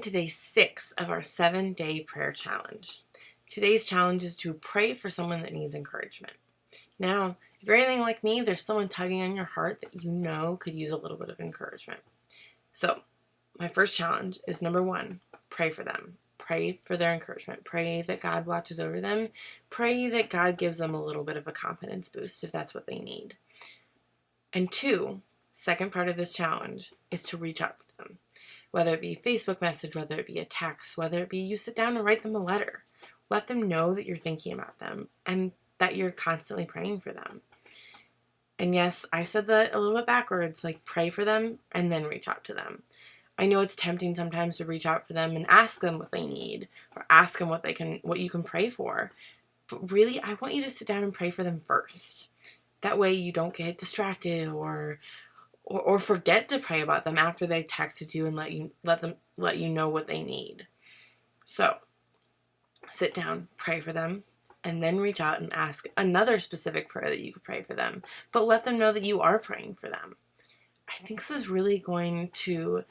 to day 6 of our 7-day prayer challenge. Today's challenge is to pray for someone that needs encouragement. Now, if you're anything like me, there's someone tugging on your heart that you know could use a little bit of encouragement. So, my first challenge is number 1, pray for them. Pray for their encouragement. Pray that God watches over them. Pray that God gives them a little bit of a confidence boost if that's what they need. And 2, second part of this challenge is to reach out to them. Whether it be a Facebook message, whether it be a text, whether it be you sit down and write them a letter. Let them know that you're thinking about them and that you're constantly praying for them. And yes, I said that a little bit backwards, like pray for them and then reach out to them. I know it's tempting sometimes to reach out for them and ask them what they need or ask them what you can pray for. But really, I want you to sit down and pray for them first. That way you don't get distracted or forget to pray about them after they texted you and let you know what they need. So, sit down, pray for them, and then reach out and ask another specific prayer that you could pray for them. But let them know that you are praying for them. I think this is really going to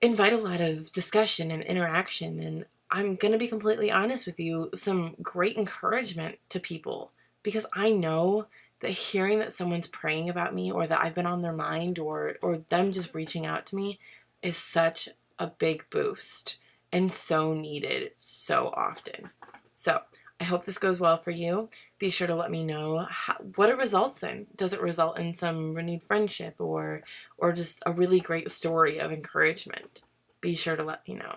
invite a lot of discussion and interaction, and I'm going to be completely honest with you, some great encouragement to people, because I know that hearing that someone's praying about me or that I've been on their mind or them just reaching out to me is such a big boost and so needed so often. So I hope this goes well for you. Be sure to let me know what it results in. Does it result in some renewed friendship or just a really great story of encouragement? Be sure to let me know.